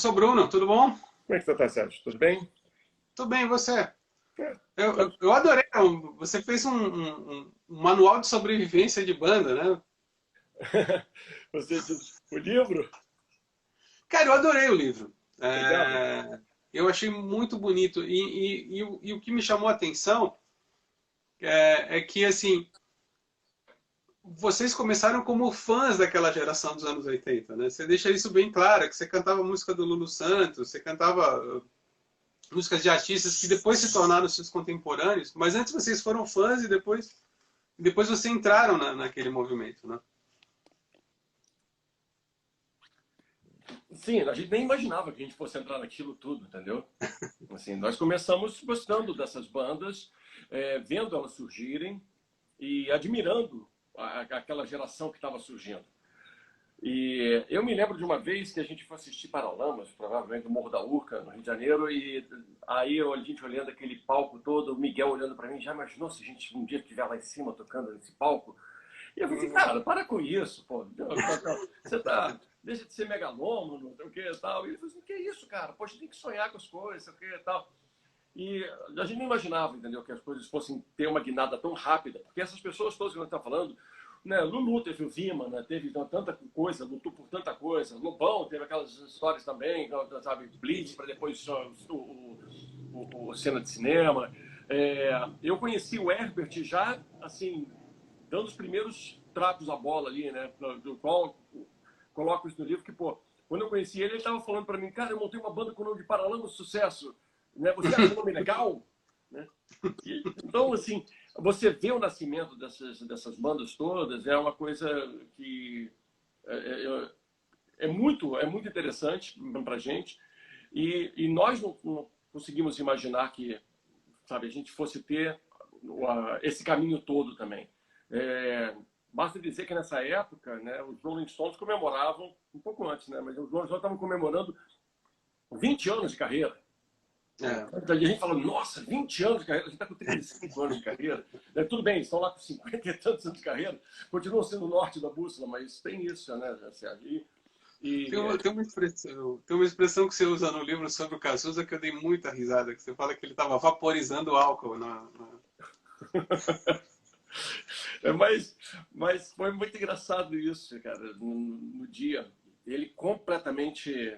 Professor Bruno, tudo bom? Como é que você está, Sérgio? Tudo bem? Tudo bem, e você? É, Eu adorei. Você fez um manual de sobrevivência de banda, né? Você diz, o livro? Cara, eu adorei o livro. Obrigado. Eu achei muito bonito. E o que me chamou a atenção é que, assim, vocês começaram como fãs daquela geração dos anos 80, né? Você deixa isso bem claro, que você cantava música do Lulu Santos, você cantava músicas de artistas que depois se tornaram seus contemporâneos, mas antes vocês foram fãs e depois vocês entraram naquele movimento, né? Sim, a gente nem imaginava que a gente fosse entrar naquilo tudo, entendeu? Assim, nós começamos gostando dessas bandas, vendo elas surgirem e admirando aquela geração que estava surgindo. E eu me lembro de uma vez que a gente foi assistir Paralamas, provavelmente no Morro da Urca, no Rio de Janeiro, e aí a gente olhando aquele palco todo, o Miguel olhando para mim, já imaginou se a gente um dia estiver lá em cima tocando nesse palco? E eu falei assim, cara, para com isso, pô. Você tá, deixa de ser megalômano, não sei o que e tal. E ele falou assim, que isso, cara? Poxa, tem que sonhar com as coisas, sei o que e tal. E a gente não imaginava, entendeu, que as coisas fossem ter uma guinada tão rápida. Porque essas pessoas todas que nós estamos falando, né, Lulu teve o Vima, né, teve tanta coisa, lutou por tanta coisa. Lobão teve aquelas histórias também, sabe, Blitz, para depois o cena de cinema. Eu conheci o Herbert já, assim, dando os primeiros tratos à bola ali, né? Do qual coloco isso no livro, que, pô, quando eu conheci ele, ele estava falando para mim, cara, eu montei uma banda com o nome de Paralamas de Sucesso, né? Você acha o nome legal? Né? Então, assim, você vê o nascimento dessas bandas todas, é uma coisa que é muito interessante para a gente, e nós não conseguimos imaginar que, sabe, a gente fosse ter esse caminho todo também. Basta dizer que nessa época, né, os Rolling Stones comemoravam, um pouco antes, né, mas os Rolling Stones estavam comemorando 20 anos de carreira. É. A gente fala, nossa, 20 anos de carreira, a gente está com 35 anos de carreira. Tudo bem, estão lá com 50 e tantos anos de carreira, continuam sendo o norte da bússola, mas tem isso, né, Sérgio? Tem uma expressão que você usa no livro sobre o Cazuza que eu dei muita risada, que você fala que ele estava vaporizando álcool Mas foi muito engraçado isso, cara, no dia. Ele completamente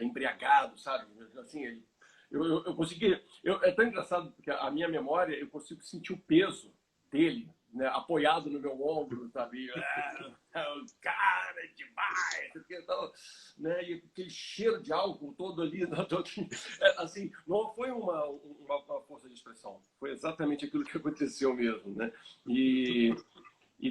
embriagado, sabe? Assim, eu consegui. É tão engraçado porque a minha memória, eu consigo sentir o peso dele, né, apoiado no meu ombro, sabe? Cara, é demais! Então, né, e aquele cheiro de álcool todo ali. Assim, não foi uma força de expressão. Foi exatamente aquilo que aconteceu mesmo, né? E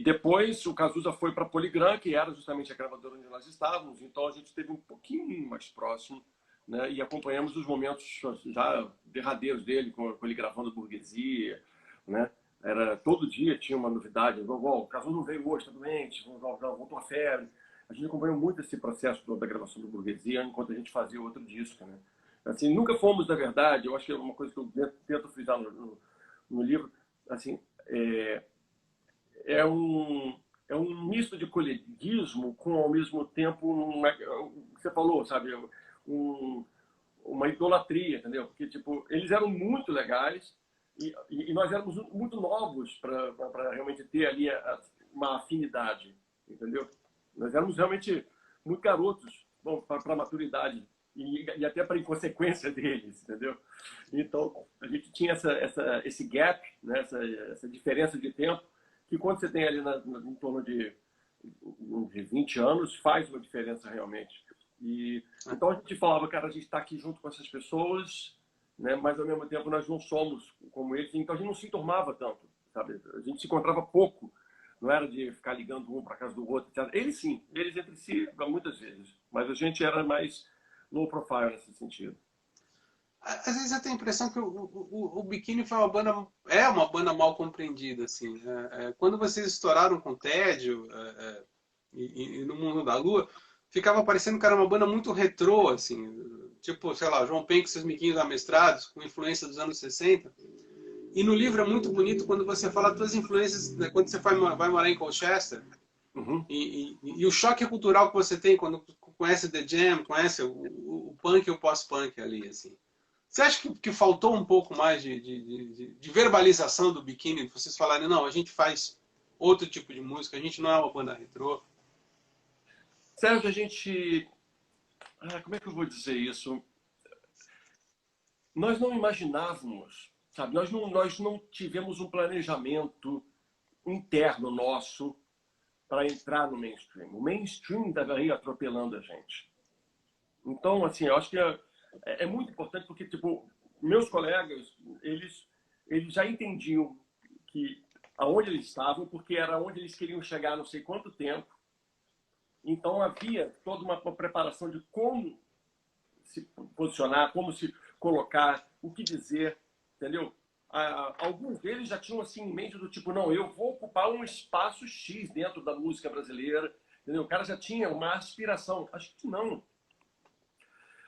depois o Cazuza foi para a Polygram, que era justamente a gravadora onde nós estávamos, então a gente esteve um pouquinho mais próximo, né, e acompanhamos os momentos já derradeiros dele, com ele gravando Burguesia, né? Era, todo dia tinha uma novidade, o Cazuza não veio hoje, está doente, voltou a febre. A gente acompanhou muito esse processo da gravação do Burguesia enquanto a gente fazia outro disco, né? Assim, nunca fomos, na verdade, eu acho que é uma coisa que eu tento frisar no livro, assim, é um misto de coleguismo com, ao mesmo tempo, você falou, sabe, uma idolatria, entendeu? Porque, tipo, eles eram muito legais e nós éramos muito novos para realmente ter ali uma afinidade, entendeu? Nós éramos realmente muito garotos para a maturidade e até para a inconsequência deles, entendeu? Então, a gente tinha esse gap, né? essa diferença de tempo, que quando você tem ali em torno de 20 anos, faz uma diferença realmente. E então a gente falava, cara, a gente está aqui junto com essas pessoas, né? Mas ao mesmo tempo nós não somos como eles, então a gente não se enturmava tanto, sabe? A gente se encontrava pouco, não era de ficar ligando um para casa do outro, etc. Eles sim, eles entre si muitas vezes, mas a gente era mais low profile nesse sentido. Às vezes eu tenho a impressão que o Biquíni foi uma banda mal compreendida, assim. Quando vocês estouraram com o Tédio e no Mundo da Lua, ficava parecendo que era uma banda muito retrô, assim. Tipo, sei lá, João Penck e seus Miquinhos Amestrados, com influência dos anos 60. E no livro é muito bonito quando você fala das tuas influências, né, quando você vai morar em Colchester. Uhum. E o choque cultural que você tem quando conhece The Jam, conhece o punk e o pós-punk ali, assim. Você acha que faltou um pouco mais de verbalização do Biquíni? Vocês falarem, não, a gente faz outro tipo de música, a gente não é uma banda retrô. Sérgio, a gente... como é que eu vou dizer isso? Nós não imaginávamos, sabe? Nós não tivemos um planejamento interno nosso para entrar no mainstream. O mainstream estava aí atropelando a gente. Então, assim, eu acho que é muito importante porque, tipo, meus colegas, eles já entendiam que aonde eles estavam, porque era onde eles queriam chegar não sei quanto tempo. Então, havia toda uma preparação de como se posicionar, como se colocar, o que dizer, entendeu? Alguns deles já tinham assim em mente do tipo, não, eu vou ocupar um espaço X dentro da música brasileira, entendeu? O cara já tinha uma aspiração. Acho que não.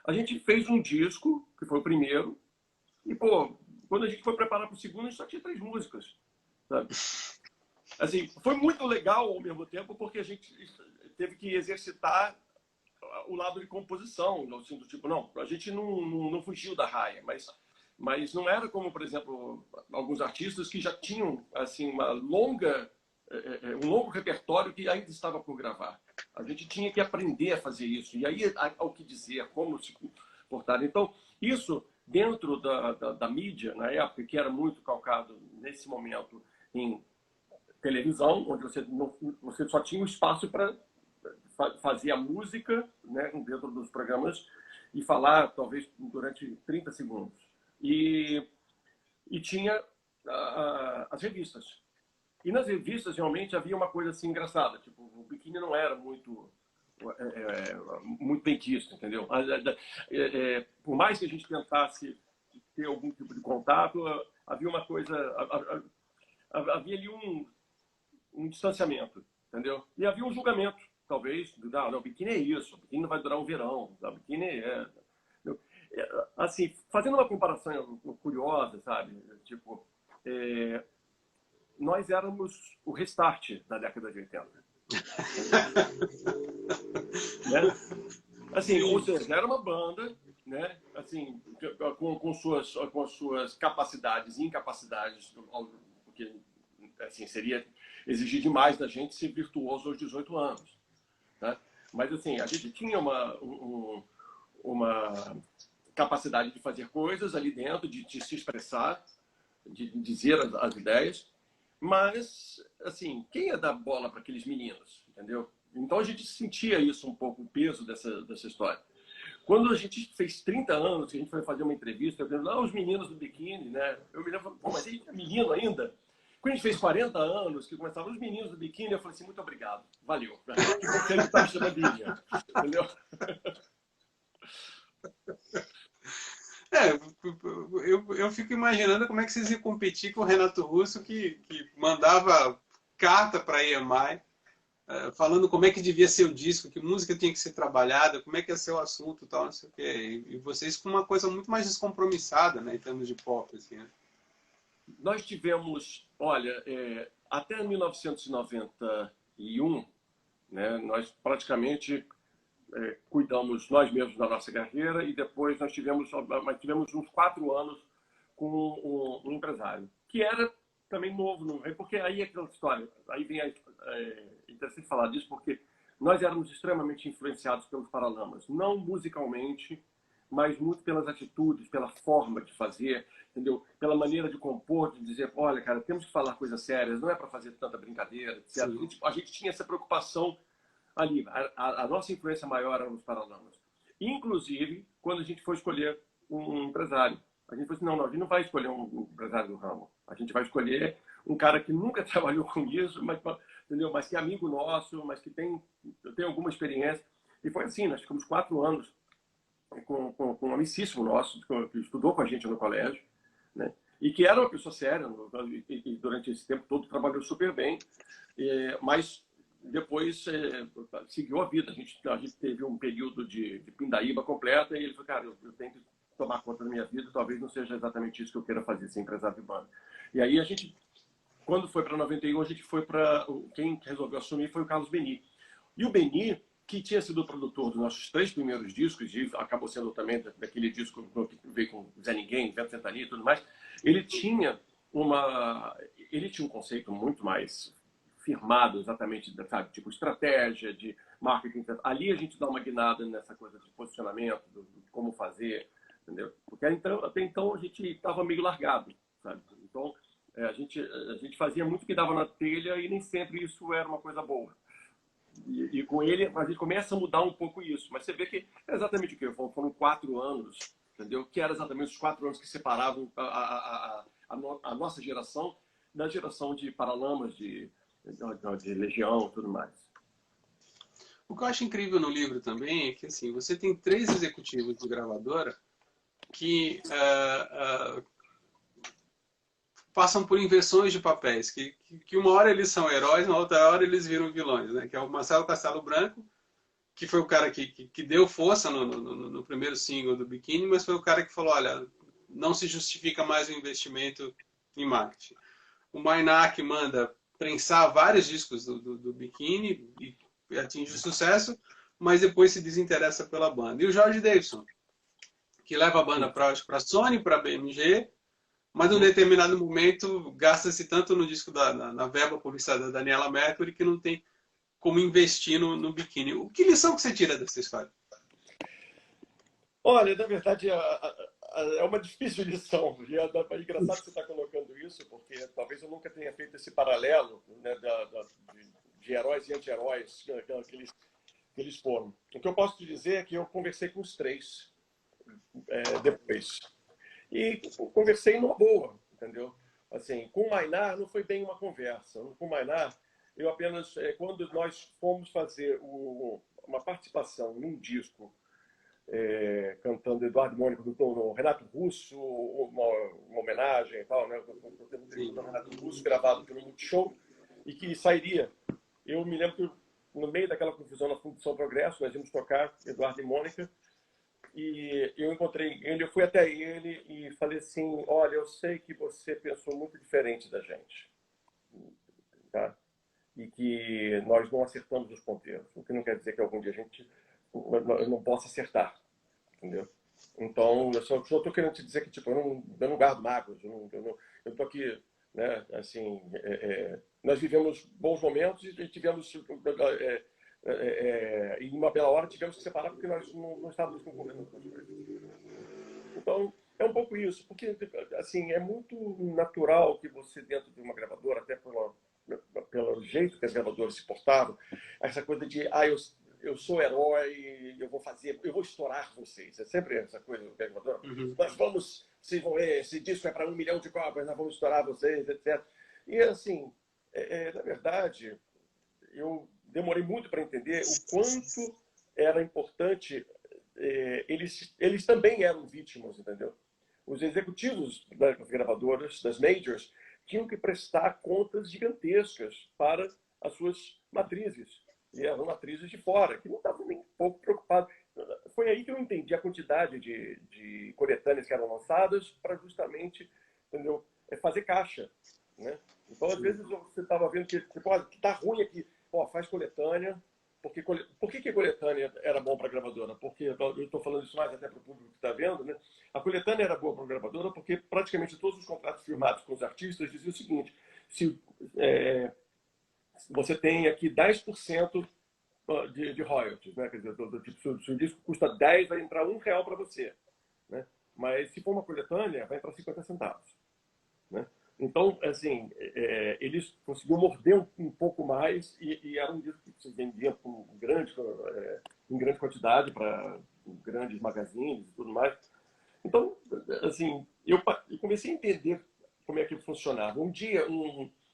A gente fez um disco, que foi o primeiro, e, pô, quando a gente foi preparar para o segundo, a gente só tinha 3 músicas, sabe? Assim, foi muito legal ao mesmo tempo, porque a gente teve que exercitar o lado de composição, assim, do tipo, não, a gente não fugiu da raia, mas não era como, por exemplo, alguns artistas que já tinham assim um longo repertório que ainda estava por gravar. A gente tinha que aprender a fazer isso, e aí ao que dizer, como se portar. Então, isso dentro da mídia, na época, que era muito calcado nesse momento em televisão, onde você só tinha um espaço para fazer a música, né, dentro dos programas e falar, talvez, durante 30 segundos. E tinha as revistas. E nas revistas, realmente, havia uma coisa assim engraçada. Tipo, o Biquíni não era muito bem quisto, entendeu? Por mais que a gente tentasse ter algum tipo de contato, havia uma coisa... Havia ali um distanciamento, entendeu? E havia um julgamento, talvez, não, o Biquíni é isso, o Biquíni não vai durar um verão, o Biquíni assim, fazendo uma comparação curiosa, sabe? Tipo, nós éramos o Restart da década de 80. Né? Assim, ou seja, era uma banda, né? Assim, com suas capacidades e incapacidades, porque assim, seria exigir demais da gente ser virtuoso aos 18 anos. Né? Mas, assim, a gente tinha uma capacidade de fazer coisas ali dentro, de se expressar, de dizer as ideias, mas, assim, quem ia dar bola para aqueles meninos, entendeu? Então a gente sentia isso um pouco, o peso dessa história. Quando a gente fez 30 anos, que a gente foi fazer uma entrevista, eu dizendo, os meninos do Biquíni, né? Eu me lembro, pô, mas a gente é menino ainda? Quando a gente fez 40 anos, que começavam os meninos do Biquíni, eu falei assim, muito obrigado, valeu. Que bom que ele está me chamando de Índia, entendeu? Eu fico imaginando como é que vocês iam competir com o Renato Russo, que mandava carta para a EMI, falando como é que devia ser o disco, que música tinha que ser trabalhada, como é que ia ser o assunto e tal, não sei o quê. E vocês com uma coisa muito mais descompromissada, né, em termos de pop, assim, né? Nós tivemos, olha, até 1991, né, nós praticamente cuidamos nós mesmos da nossa carreira e depois nós tivemos uns 4 anos com um empresário, que era também novo, porque aí é aquela história, aí vem interessante falar disso, porque nós éramos extremamente influenciados pelos Paralamas, não musicalmente, mas muito pelas atitudes, pela forma de fazer, entendeu? Pela maneira de compor, de dizer, olha, cara, temos que falar coisas sérias, não é para fazer tanta brincadeira, etc. A gente tinha essa preocupação ali. A nossa influência maior era nos Paralamas. Inclusive, quando a gente foi escolher um empresário, a gente falou assim, não, a gente não vai escolher um empresário do ramo. A gente vai escolher um cara que nunca trabalhou com isso, entendeu? Mas que é amigo nosso, mas que tem alguma experiência. E foi assim, nós ficamos 4 anos com um amicíssimo nosso, que estudou com a gente no colégio, né? E que era uma pessoa séria, e durante esse tempo todo trabalhou super bem, mas depois seguiu a vida. A gente teve um período de pindaíba completa e ele falou, cara, eu tenho que tomar conta da minha vida, talvez não seja exatamente isso que eu queira fazer, ser empresário de banda. E aí a gente, quando foi para 91, a gente foi para... Quem resolveu assumir foi o Carlos Beni. E o Beni, que tinha sido o produtor dos nossos 3 primeiros discos, e acabou sendo também daquele disco que veio com Zé Ninguém, Vento Ventania e tudo mais, ele tinha um conceito muito mais firmado, exatamente, sabe, tipo estratégia, de marketing. Ali a gente dá uma guinada nessa coisa de posicionamento, de como fazer, entendeu? Porque até então a gente estava meio largado, sabe? Então a gente fazia muito o que dava na telha e nem sempre isso era uma coisa boa. E com ele a gente começa a mudar um pouco isso. Mas você vê que é exatamente o que? Foram 4 anos, entendeu? Que eram exatamente os 4 anos que separavam a nossa geração da geração de Paralamas, de Legião e tudo mais. O que eu acho incrível no livro também é que assim, você tem 3 executivos de gravadora que passam por inversões de papéis, que uma hora eles são heróis, na outra hora eles viram vilões, né? Que é o Marcelo Castelo Branco, que foi o cara que deu força no primeiro single do Biquíni, mas foi o cara que falou, olha, não se justifica mais o investimento em marketing. O Mainak manda prensar vários discos do Biquíni e atinge o sucesso, mas depois se desinteressa pela banda. E o Jorge Davidson, que leva a banda para a Sony, para a BMG, mas num determinado momento gasta-se tanto no disco na verba publicitária da Daniela Mercury que não tem como investir no Biquíni. Que lição que você tira dessa história? Olha, na verdade, é uma difícil lição. E é engraçado que você está colocando isso, porque talvez eu nunca tenha feito esse paralelo, né, de heróis e anti-heróis que eles foram. O que eu posso te dizer é que eu conversei com os 3 depois. E conversei numa boa, entendeu? Assim, com o Mainar não foi bem uma conversa. Com o Mainar, eu apenas, quando nós fomos fazer uma participação num disco, cantando Eduardo e Mônica do Renato Russo, uma homenagem e tal, né? Do Renato Russo, gravado pelo Multishow, e que sairia. Eu me lembro que no meio daquela confusão na Fundação Progresso, nós íamos tocar Eduardo e Mônica, e eu encontrei ele, eu fui até ele e falei assim, olha, eu sei que você pensou muito diferente da gente, tá? E que nós não acertamos os ponteiros, o que não quer dizer que algum dia a gente não possa acertar, entendeu? Então, eu só estou querendo te dizer que tipo, eu não guardo mágoas, eu estou aqui, né, assim, nós vivemos bons momentos e tivemos, em uma bela hora, tivemos que separar porque nós não estávamos concordando com as coisas. Então, é um pouco isso, porque assim, é muito natural que você, dentro de uma gravadora, até pelo jeito que as gravadoras se portavam, essa coisa de, eu sou herói, eu vou estourar vocês. É sempre essa coisa do gravador. Nós vamos, vocês vão ver, esse disco é para 1 milhão de cópias, nós vamos estourar vocês, etc. E assim, na verdade, eu demorei muito para entender o quanto era importante. Eles também eram vítimas, entendeu? Os executivos das gravadoras, das majors, tinham que prestar contas gigantescas para as suas matrizes. E eram matrizes de fora, que não estavam nem um pouco preocupados. Foi aí que eu entendi a quantidade de coletâneas que eram lançadas para justamente, entendeu, fazer caixa, né? Então, às vezes, você estava vendo que está ruim aqui, faz coletânea. Por que coletânea era bom para a gravadora? Porque, eu estou falando isso mais até para o público que está vendo, né? A coletânea era boa para a gravadora porque praticamente todos os contratos firmados com os artistas diziam o seguinte, se você tem aqui 10% de royalties, né? Quer dizer, tipo, se o disco custa 10, vai entrar R$1 para você, né? Mas se for uma coletânea, vai entrar 50 centavos, né? Então, assim, eles conseguiram morder um pouco mais e era um disco que se vendia em grande quantidade para grandes magazines e tudo mais. Então, assim, eu comecei a entender como é que funcionava. Um dia,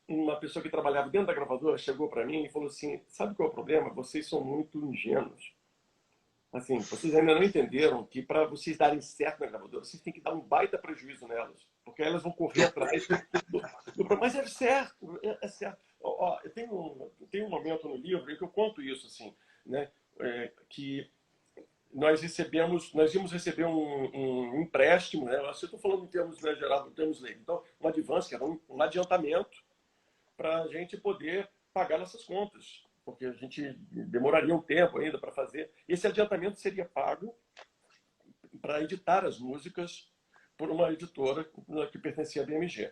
uma pessoa que trabalhava dentro da gravadora chegou para mim e falou assim, sabe qual é o problema? Vocês são muito ingênuos. Assim, vocês ainda não entenderam que para vocês darem certo na gravadora, vocês têm que dar um baita prejuízo nelas, porque elas vão correr atrás mas é certo, é certo. Tem um momento no livro em que eu conto isso, assim, né? Que nós íamos receber um empréstimo, né? Eu estou falando em termos, né, geral, em termos leigos. Então, advance, que era um adiantamento para a gente poder pagar essas contas, porque a gente demoraria um tempo ainda para fazer. Esse adiantamento seria pago para editar as músicas por uma editora que pertencia à BMG.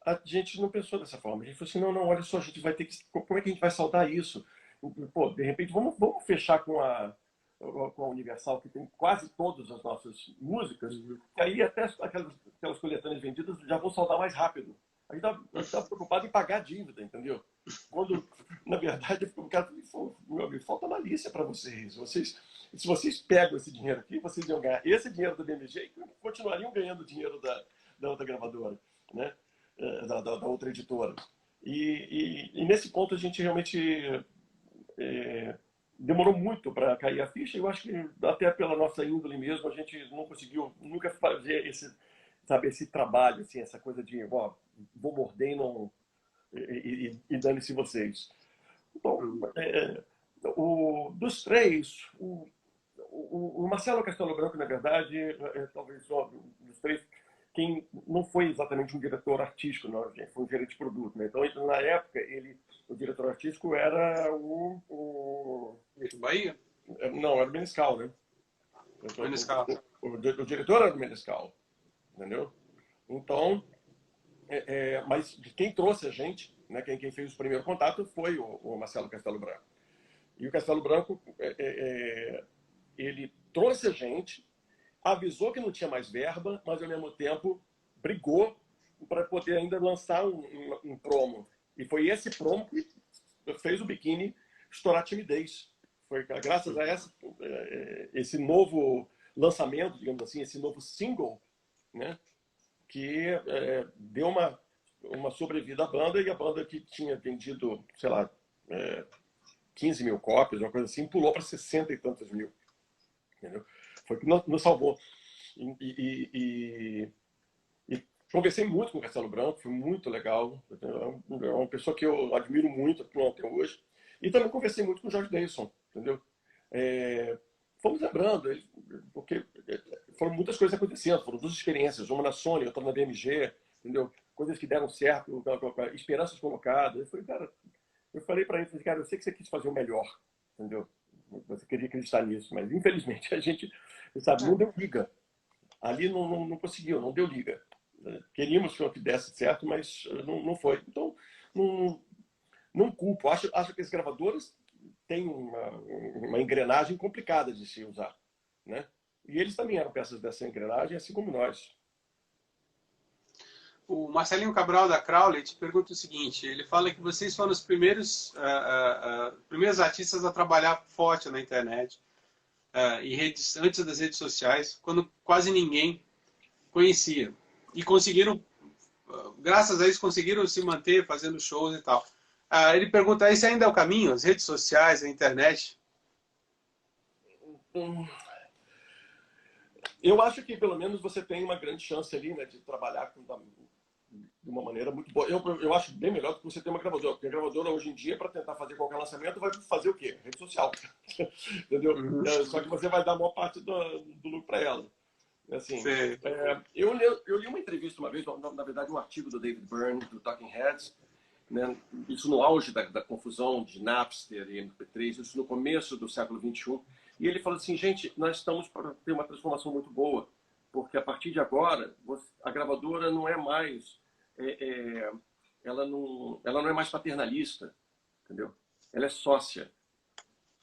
A gente não pensou dessa forma. A gente falou assim, não, olha só, a gente vai ter que... Como é que a gente vai saldar isso? Pô, de repente, vamos fechar com a Universal, que tem quase todas as nossas músicas, que aí até aquelas coletâneas vendidas já vão saldar mais rápido. A gente está preocupado em pagar a dívida, entendeu? Quando, na verdade, o cara falou, meu amigo, falta malícia para vocês. Se vocês pegam esse dinheiro aqui, vocês iam ganhar esse dinheiro da BMG e continuariam ganhando dinheiro da outra gravadora, né? Da outra editora. E nesse ponto a gente realmente demorou muito para cair a ficha. Eu acho que até pela nossa índole mesmo a gente não conseguiu nunca fazer esse trabalho, assim, essa coisa de vou morder e dane-se vocês. Então, dos três, o Marcelo Castelo Branco, na verdade, talvez dos três, quem não foi exatamente um diretor artístico, não, gente, foi um gerente de produto. Né? Então, na época, o diretor artístico era o Bahia? Não, era o Menescal, né? Menescal. O diretor era o Menescal, entendeu? Então, mas quem trouxe a gente, né, quem fez o primeiro contato foi o Marcelo Castelo Branco. E o Castelo Branco, ele trouxe a gente, avisou que não tinha mais verba, mas ao mesmo tempo brigou para poder ainda lançar um promo. E foi esse promo que fez o Biquíni estourar a timidez. Foi graças a esse novo lançamento, digamos assim, esse novo single, né, que deu uma sobrevida à banda, e a banda que tinha vendido, sei lá, 15 mil cópias, uma coisa assim, pulou para 60 e tantas mil. Entendeu? Foi o que nos salvou. E conversei muito com o Castelo Branco, foi muito legal. É uma pessoa que eu admiro muito até hoje. E também conversei muito com o Jorge Deisson, entendeu? Fomos lembrando, porque foram muitas coisas acontecendo, foram duas experiências, uma na Sony, outra na BMG, entendeu? Coisas que deram certo, esperanças colocadas. Eu falei para ele, cara, eu sei que você quis fazer o melhor, entendeu? Você queria acreditar nisso, mas infelizmente a gente, sabe, não deu liga. Ali não conseguiu, não deu liga. Queríamos que desse certo, mas não foi. Então, não culpo. Acho que as gravadoras têm uma engrenagem complicada de se usar, né? E eles também eram peças dessa engrenagem, assim como nós. O Marcelinho Cabral da Crowley te pergunta o seguinte, ele fala que vocês foram os primeiros artistas a trabalhar forte na internet, antes das redes sociais, quando quase ninguém conhecia. E conseguiram, graças a isso, conseguiram se manter fazendo shows e tal. Ele pergunta, esse ainda é o caminho? As redes sociais, a internet? Eu acho que pelo menos você tem uma grande chance ali, né, de trabalhar de uma maneira muito boa. Eu acho bem melhor do que você ter uma gravadora, porque a gravadora hoje em dia, para tentar fazer qualquer lançamento, vai fazer o quê? Rede social. Entendeu? Só que você vai dar a maior parte do lucro para ela. Assim, eu li uma entrevista uma vez, na verdade um artigo do David Byrne, do Talking Heads, né, isso no auge da confusão de Napster e MP3, isso no começo do século XXI, e ele falou assim, gente, nós estamos para ter uma transformação muito boa, porque a partir de agora, a gravadora não é mais, ela não é mais paternalista, entendeu? Ela é sócia.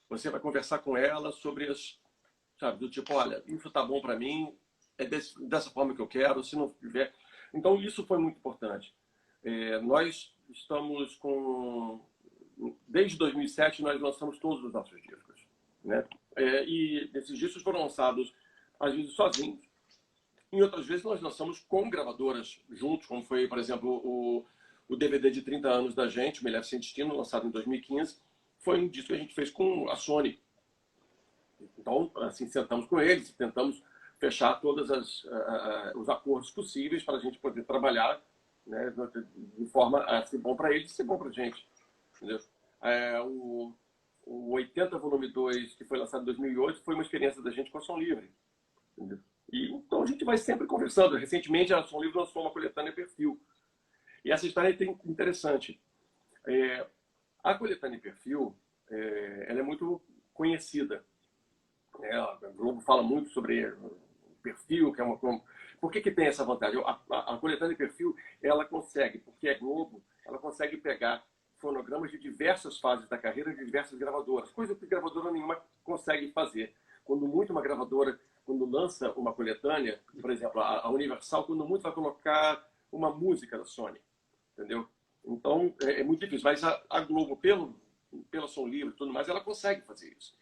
Você vai conversar com ela sobre sabe, do tipo, olha, isso tá bom para mim, dessa forma que eu quero, se não tiver... Então, isso foi muito importante. Nós estamos desde 2007, nós lançamos todos os nossos discos, né? E esses discos foram lançados, às vezes, sozinhos. Em outras vezes, nós lançamos com gravadoras juntos, como foi, por exemplo, o DVD de 30 anos da gente, o Me Leve Sem Destino, lançado em 2015, foi um disco que a gente fez com a Sony. Então, assim, sentamos com eles, tentamos fechar todos os acordos possíveis para a gente poder trabalhar, né, de forma a ser bom para eles e ser bom para a gente. Entendeu? O 80 volume 2, que foi lançado em 2008, foi uma experiência da gente com a Som Livre. Entendeu? E, então a gente vai sempre conversando. Recentemente a Som Livre lançou uma coletânea Perfil. E essa história é interessante. A coletânea Perfil, ela é muito conhecida. A Globo fala muito sobre o perfil, que é uma... Por que tem essa vantagem? A coletânea Perfil, ela consegue, porque é Globo, ela consegue pegar fonogramas de diversas fases da carreira de diversas gravadoras, coisa que gravadora nenhuma consegue fazer. Quando muito uma gravadora, quando lança uma coletânea, por exemplo, a Universal, quando muito vai colocar uma música da Sony, entendeu? Então, é muito difícil. Mas a Globo, pela Som Livre e tudo mais, ela consegue fazer isso.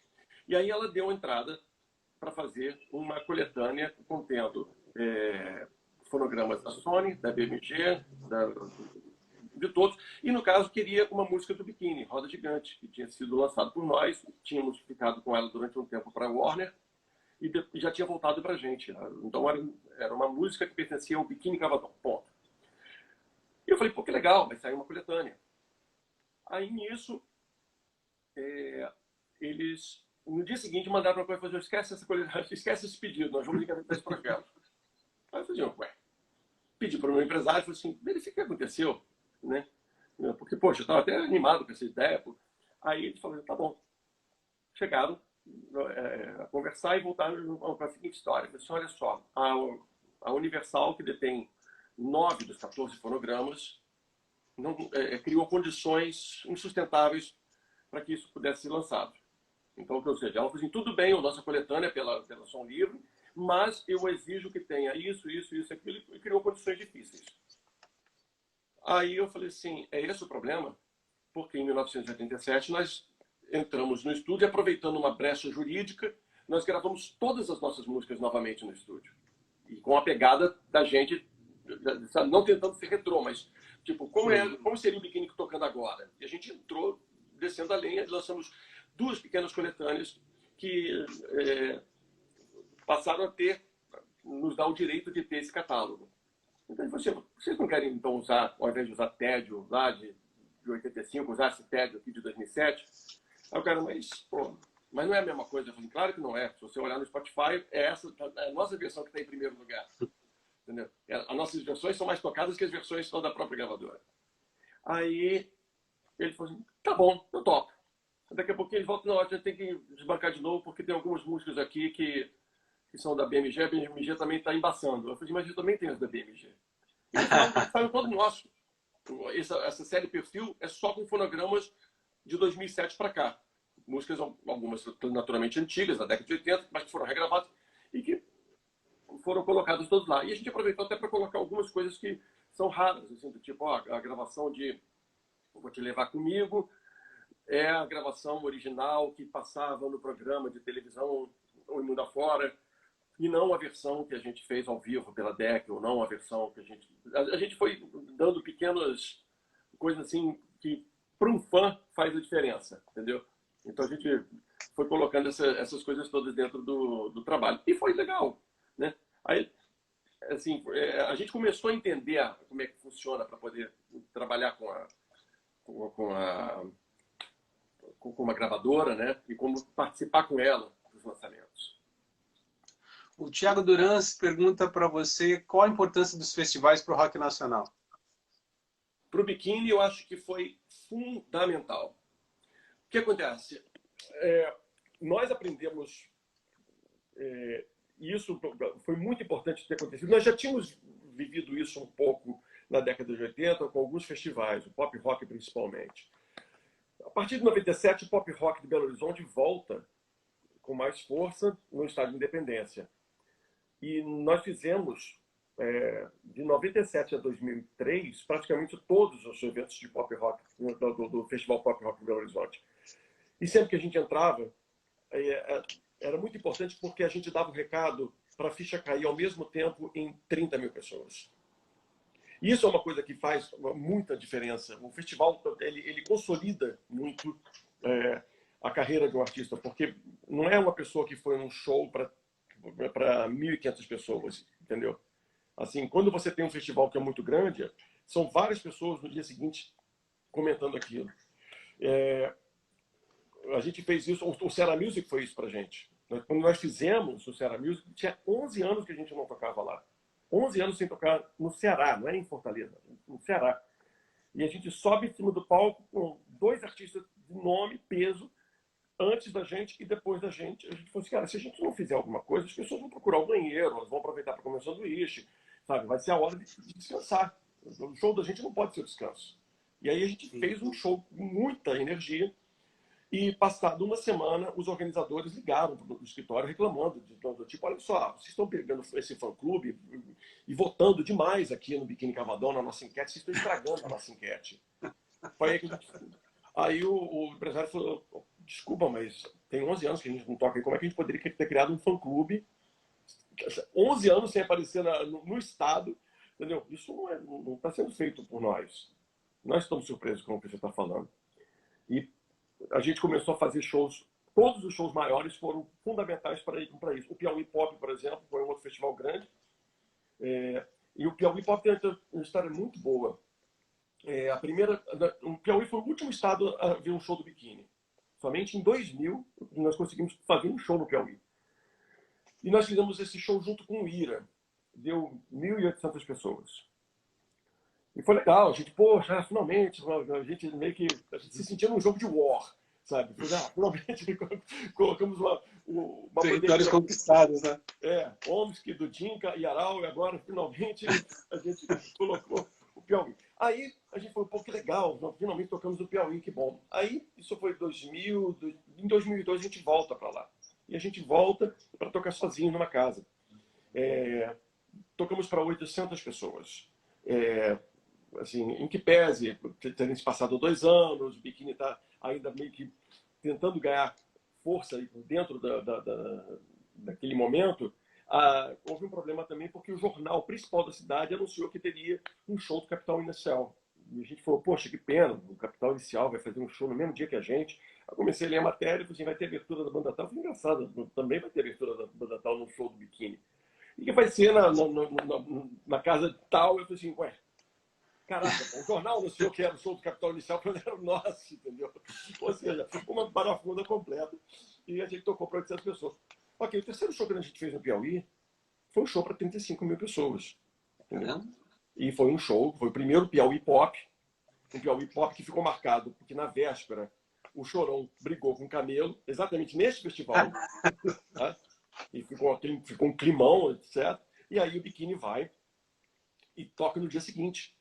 E aí ela deu entrada para fazer uma coletânea contendo fonogramas da Sony, da BMG, de todos. E, no caso, queria uma música do Biquíni, Roda Gigante, que tinha sido lançado por nós. Tínhamos ficado com ela durante um tempo para a Warner e já tinha voltado para a gente. Então, era uma música que pertencia ao Biquíni Cavadão, ponto. E eu falei, pô, que legal, vai sair uma coletânea. Aí, nisso, eles, no dia seguinte, mandaram para fazer, esquece essa coletânea, esquece esse pedido, nós vamos encaminhar esse projeto. Aí eu falei, ué, pedi para o meu empresário, falei assim, verifica o que aconteceu, né? Porque, poxa, eu estava até animado com essa ideia. Pô. Aí eles falaram, tá bom. Chegaram a conversar e voltaram para a seguinte história. Eu falei assim, olha só, a Universal, que detém 9 dos 14 fonogramas, criou condições insustentáveis para que isso pudesse ser lançado. Então, ou seja, ela falou assim, tudo bem, a nossa coletânea é pela Som Livre, mas eu exijo que tenha isso, aquilo, e criou condições difíceis. Aí eu falei assim, é esse o problema? Porque em 1987 nós entramos no estúdio e, aproveitando uma brecha jurídica, nós gravamos todas as nossas músicas novamente no estúdio. E com a pegada da gente, não tentando ser retrô, mas tipo, como seria o Biquíni tocando agora? E a gente entrou descendo a lenha e lançamos 2 pequenas coletâneas que passaram a nos dar o direito de ter esse catálogo. Então, vocês não querem, então, usar, ao invés de usar tédio lá de 85, usar esse tédio aqui de 2007? Aí o cara, mas não é a mesma coisa. Eu falei, claro que não é. Se você olhar no Spotify, é a nossa versão que está em primeiro lugar. Entendeu? As nossas versões são mais tocadas que as versões da própria gravadora. Aí ele falou assim, tá bom, eu topo. Daqui a pouquinho ele volta, não, a gente tem que desbancar de novo, porque tem algumas músicas aqui que são da BMG, a BMG também está embaçando. Eu falei, mas eu também tenho as da BMG. E saiu todo nosso. Essa série Perfil é só com fonogramas de 2007 para cá. Músicas, algumas naturalmente antigas, da década de 80, mas que foram regravadas e que foram colocadas todas lá. E a gente aproveitou até para colocar algumas coisas que são raras, assim, do tipo, a gravação de Vou Te Levar Comigo é a gravação original que passava no programa de televisão O Mundo Afora, e não a versão que a gente fez ao vivo pela DEC, ou não a versão que a gente... A gente foi dando pequenas coisas assim que, para um fã, faz a diferença, entendeu? Então a gente foi colocando essas coisas todas dentro do trabalho. E foi legal, né? Aí, assim, a gente começou a entender como é que funciona para poder trabalhar com uma gravadora, né? E como participar com ela dos lançamentos. O Thiago Durans pergunta para você qual a importância dos festivais para o rock nacional. Para o Biquíni, eu acho que foi fundamental. O que acontece? Nós aprendemos, e isso foi muito importante ter acontecido. Nós já tínhamos vivido isso um pouco na década de 80, com alguns festivais, o pop rock principalmente. A partir de 97, o pop rock de Belo Horizonte volta com mais força no Estádio Independência. E nós fizemos, de 97 a 2003, praticamente todos os eventos de pop rock, do Festival Pop Rock de Belo Horizonte. E sempre que a gente entrava, era muito importante porque a gente dava o recado para a ficha cair ao mesmo tempo em 30 mil pessoas. E isso é uma coisa que faz muita diferença. O festival ele consolida muito a carreira de um artista, porque não é uma pessoa que foi num show para 1.500 pessoas, entendeu? Assim, quando você tem um festival que é muito grande, são várias pessoas no dia seguinte comentando aquilo. A gente fez isso, o Ceará Music foi isso pra gente. Quando nós fizemos o Ceará Music, tinha 11 anos que a gente não tocava lá. 11 anos sem tocar no Ceará, não é em Fortaleza, no Ceará. E a gente sobe em cima do palco com 2 artistas de nome, peso, antes da gente e depois da gente. A gente falou assim, cara, se a gente não fizer alguma coisa, as pessoas vão procurar o banheiro, elas vão aproveitar para comer um sanduíche, sabe? Vai ser a hora de descansar. O show da gente não pode ser o descanso. E aí a gente fez um show com muita energia e, passado uma semana, os organizadores ligaram para o escritório reclamando, do tipo, olha só, vocês estão pegando esse fã-clube e votando demais aqui no Biquíni Cavadão, na nossa enquete, vocês estão estragando a nossa enquete. Foi aí que a gente... Aí o empresário falou, desculpa, mas tem 11 anos que a gente não toca aí, como é que a gente poderia ter criado um fã-clube 11 anos sem aparecer no estado, entendeu? Isso não está sendo feito por nós. Nós estamos surpresos com o que você está falando. E a gente começou a fazer shows, todos os shows maiores foram fundamentais para isso. O Piauí Pop, por exemplo, foi um outro festival grande. E o Piauí Pop tem uma história muito boa. O Piauí foi o último estado a ver um show do Biquíni. Somente em 2000 nós conseguimos fazer um show no Piauí. E nós fizemos esse show junto com o Ira. Deu 1.800 pessoas. E foi legal. A gente, poxa, finalmente, a gente meio que se sentia num jogo de war, sabe? Finalmente colocamos uma territórios conquistados, né? Omsk, do Dinka e Aral, e agora finalmente a gente colocou o Piauí. Aí a gente falou, pô, que legal, nós finalmente tocamos o Piauí, que bom. Aí isso foi em 2002 a gente volta para lá. E a gente volta para tocar sozinho numa casa. Tocamos para 800 pessoas. Assim, em que pese terem se passado 2 anos, o Biquíni está ainda meio que tentando ganhar força dentro daquele momento, houve um problema também porque o jornal principal da cidade anunciou que teria um show do Capital Inicial. E a gente falou, poxa, que pena, o Capital Inicial vai fazer um show no mesmo dia que a gente. Eu comecei a ler a matéria e falei assim, vai ter abertura da banda tal. Foi engraçado, também vai ter abertura da banda tal no show do Biquíni. E que vai ser na casa tal. Eu falei assim, ué, caraca, o jornal anunciou que era o show do Capital Inicial, quando era o nosso, entendeu? Ou seja, uma parafuda completa. E a gente tocou para 800 pessoas. Ok, o terceiro show que a gente fez no Piauí foi um show para 35.000 pessoas. Entendeu? E foi um show, foi o primeiro Piauí Pop. Um Piauí Pop que ficou marcado, porque na véspera o Chorão brigou com o Camelo, exatamente nesse festival. Tá? E ficou um climão, etc. E aí o Biquíni vai e toca no dia seguinte.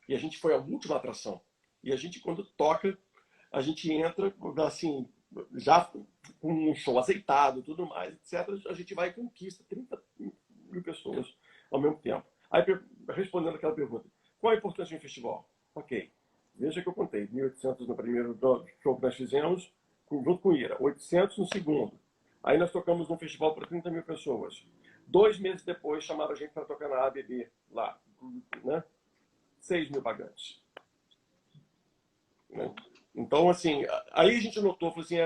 E a gente foi a última atração. E a gente, quando toca, a gente entra, assim, já com um show azeitado, tudo mais, etc. A gente vai e conquista 30.000 pessoas ao mesmo tempo. Aí, respondendo aquela pergunta, qual a importância de um festival? Ok, veja que eu contei, 1.800 no primeiro show que nós fizemos, junto com o Ira, 800 no segundo. Aí nós tocamos num festival para 30.000 pessoas. 2 meses depois, chamaram a gente para tocar na ABB, lá, né? 6.000 pagantes. Né? Então, assim, aí a gente notou, falou assim,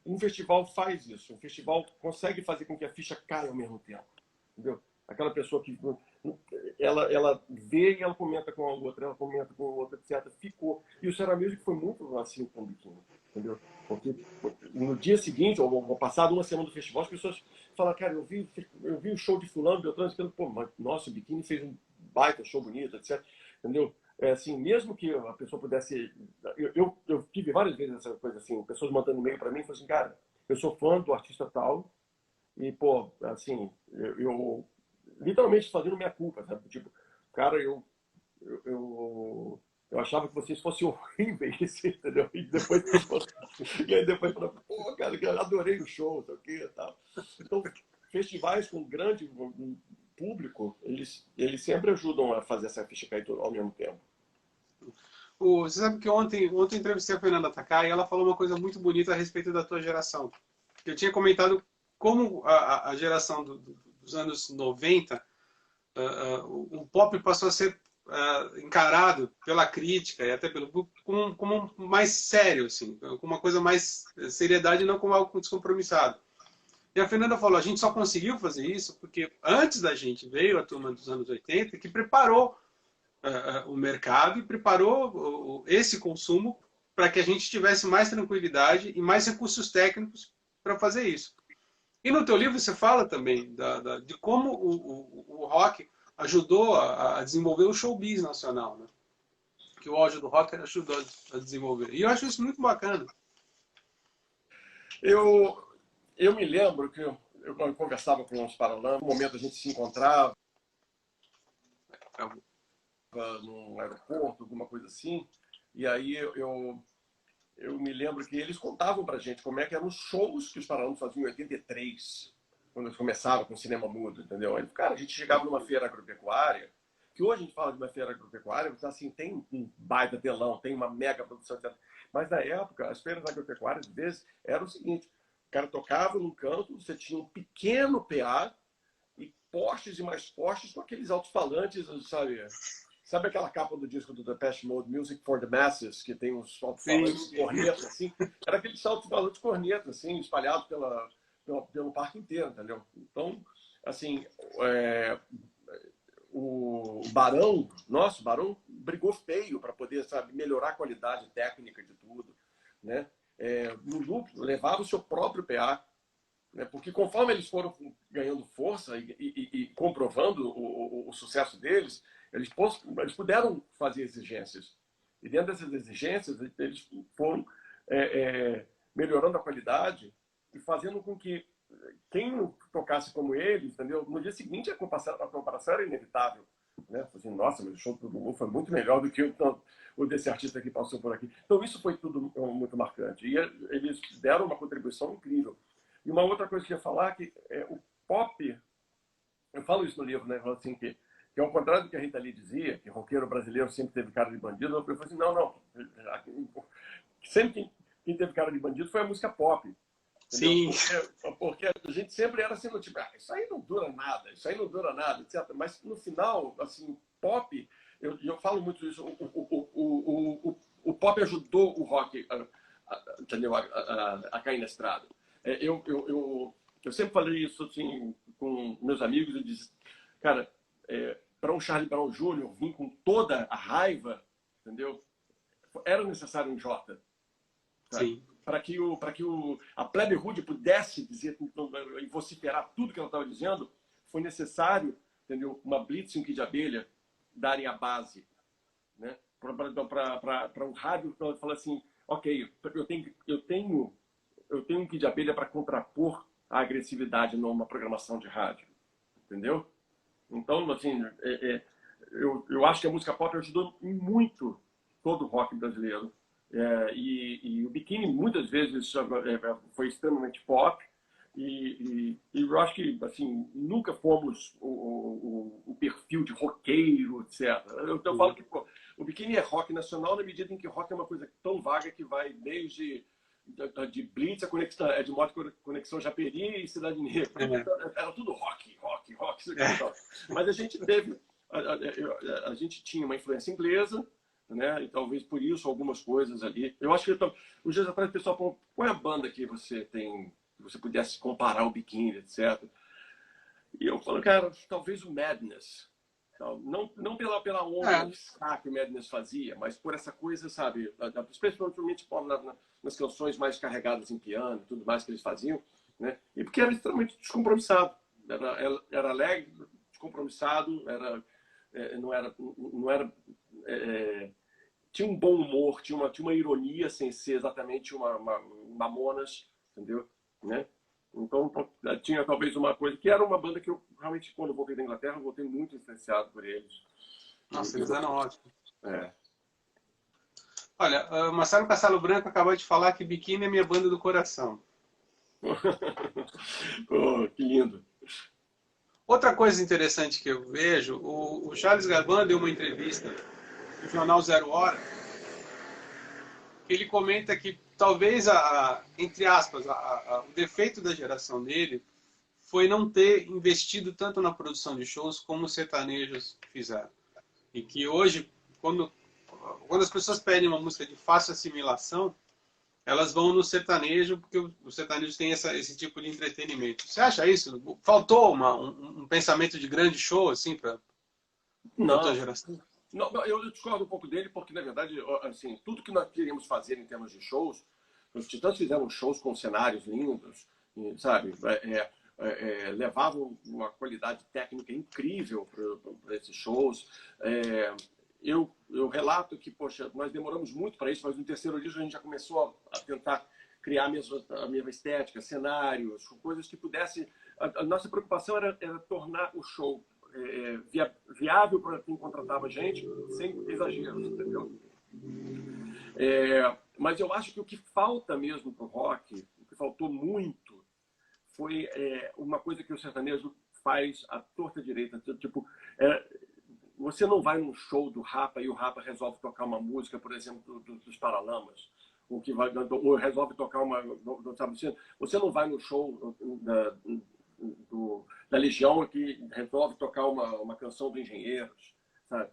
um festival faz isso, um festival consegue fazer com que a ficha caia ao mesmo tempo. Entendeu? Aquela pessoa que ela vê e ela comenta com a outra, ela comenta com a outra, etc. Ficou. E o Será Music foi muito assim com o Biquíni, entendeu? Porque no dia seguinte, ou passado uma semana do festival, as pessoas falam, cara, eu vi o show de fulano, Beltrano, pô, mas, nossa, o Biquíni fez um baita show bonito, etc. Entendeu? Assim, mesmo que a pessoa pudesse... Eu tive várias vezes essa coisa assim, pessoas mandando e-mail para mim e falaram assim, cara, eu sou fã do artista tal e, pô, assim, eu literalmente fazendo minha culpa, sabe? Tipo, cara, eu achava que vocês fossem horríveis, entendeu? E aí depois falou, pô, cara, eu adorei o show, sei o que e tal. Então, festivais com grande público, eles sempre ajudam a fazer essa ficha cair ao mesmo tempo. Você sabe que ontem eu entrevistei a Fernanda Takai e ela falou uma coisa muito bonita a respeito da tua geração. Eu tinha comentado como a geração dos anos 90, o pop passou a ser encarado pela crítica e até pelo público como mais sério, assim, com uma coisa mais seriedade, não como algo descompromissado. E a Fernanda falou, a gente só conseguiu fazer isso porque antes da gente veio a turma dos anos 80 que preparou o mercado e preparou esse consumo para que a gente tivesse mais tranquilidade e mais recursos técnicos para fazer isso. E no teu livro você fala também de como o rock ajudou a desenvolver o showbiz nacional, né? que o áudio do rock ajudou a desenvolver. E eu acho isso muito bacana. Eu me lembro que eu conversava com uns Paralamas, no momento a gente se encontrava num aeroporto, alguma coisa assim, e aí eu me lembro que eles contavam pra gente como é que eram os shows que os Paralamas faziam em 83, quando eles começavam com o cinema mudo, entendeu? Aí, cara, a gente chegava numa feira agropecuária, que hoje a gente fala de uma feira agropecuária, assim, tem um baita telão, tem uma mega produção, etc. Mas na época, as feiras agropecuárias, às vezes, era o seguinte: o cara tocava num canto, você tinha um pequeno PA e postes e mais postes com aqueles alto-falantes, sabe? Sabe aquela capa do disco do Depeche Mode, Music for the Masses, que tem uns alto-falantes cornetas, assim? Era aqueles alto-falantes cornetas, assim, espalhados pelo parque inteiro, entendeu? Então, assim, o Barão, nosso Barão, brigou feio para poder, sabe, melhorar a qualidade técnica de tudo, né? No loop, levava o seu próprio PA, né? Porque conforme eles foram ganhando força e comprovando o sucesso deles, eles puderam fazer exigências. E dentro dessas exigências, eles foram melhorando a qualidade e fazendo com que quem tocasse como eles, entendeu? No dia seguinte a comparação era inevitável, né? Assim, nossa, mas o show do Lulu foi muito melhor do que o desse artista que passou por aqui. Então isso foi tudo muito marcante. E eles deram uma contribuição incrível. E uma outra coisa que eu ia falar que o pop, eu falo isso no livro, né? Eu falo assim que ao contrário do que a Rita Lee dizia, que roqueiro brasileiro sempre teve cara de bandido, eu falo assim, não. Sempre quem teve cara de bandido foi a música pop. Sim. Porque a gente sempre era assim, tipo, isso aí não dura nada, etc. Mas no final, assim, pop, eu falo muito isso, o pop ajudou o rock a cair na estrada. Eu sempre falei isso assim, com meus amigos, eu disse, cara, para um Charlie Brown Jr. vir com toda a raiva, entendeu? Era necessário um Jota. Sim. Para que a plebe rude pudesse dizer e vociferar tudo que ela estava dizendo, foi necessário, entendeu? Uma Blitz e um Kid de Abelha darem a base, né? Para um rádio falar assim, ok, eu tenho um Kid de Abelha para contrapor a agressividade numa programação de rádio, entendeu? Então, assim, eu acho que a música pop ajudou muito todo o rock brasileiro. E o Biquíni muitas vezes foi extremamente pop e eu acho que assim nunca fomos o perfil de roqueiro, etc. Eu falo que o Biquíni é rock nacional na medida em que rock é uma coisa tão vaga que vai desde de Blitz a conexão de moto conexão Japeri e Cidade Negra. Era tudo rock. Mas a gente teve a gente tinha uma influência inglesa, né? E talvez por isso algumas coisas ali. Eu acho que uns dias atrás o pessoal falou, qual é a banda que você tem, que você pudesse comparar o Biquíni, etc. E eu falo, cara, talvez o Madness. Não pela onda que o Madness fazia, mas por essa coisa, sabe, especialmente nas canções mais carregadas em piano e tudo mais que eles faziam, né? E porque era extremamente descompromissado. Era alegre, descompromissado, não era tinha um bom humor, tinha uma ironia sem ser exatamente uma Mamonas, entendeu? Né? Então tinha talvez uma coisa que era uma banda que eu realmente, quando eu voltei da Inglaterra, eu voltei muito influenciado por eles. Nossa, eles eram ótimos. É. Olha, o Marcelo Castelo Branco acabou de falar que Biquíni é minha banda do coração. Oh, que lindo. Outra coisa interessante que eu vejo, o Charles Gavan deu uma entrevista no jornal Zero Hora, que ele comenta que talvez, entre aspas, o defeito da geração dele foi não ter investido tanto na produção de shows como os sertanejos fizeram. E que hoje, quando as pessoas pedem uma música de fácil assimilação, elas vão no sertanejo, porque o sertanejo tem esse tipo de entretenimento. Você acha isso? Faltou um pensamento de grande show, assim, para outra geração? Não, eu discordo um pouco dele, porque, na verdade, assim, tudo que nós queríamos fazer em termos de shows, os Titãs fizeram shows com cenários lindos, sabe? Levavam uma qualidade técnica incrível para esses shows. eu relato que, poxa, nós demoramos muito para isso, mas no terceiro disco a gente já começou a tentar criar a mesma estética, cenários, coisas que pudessem... A nossa preocupação era tornar o show viável para quem contratava a gente, sem exageros, entendeu? Mas eu acho que o que falta mesmo para o rock, o que faltou muito, foi uma coisa que o sertanejo faz à torta direita. Tipo, você não vai num show do Rapa e o Rapa resolve tocar uma música, por exemplo, dos Paralamas, ou resolve tocar uma... Sabe, você não vai no show da Legião que resolve tocar uma canção do Engenheiros, sabe?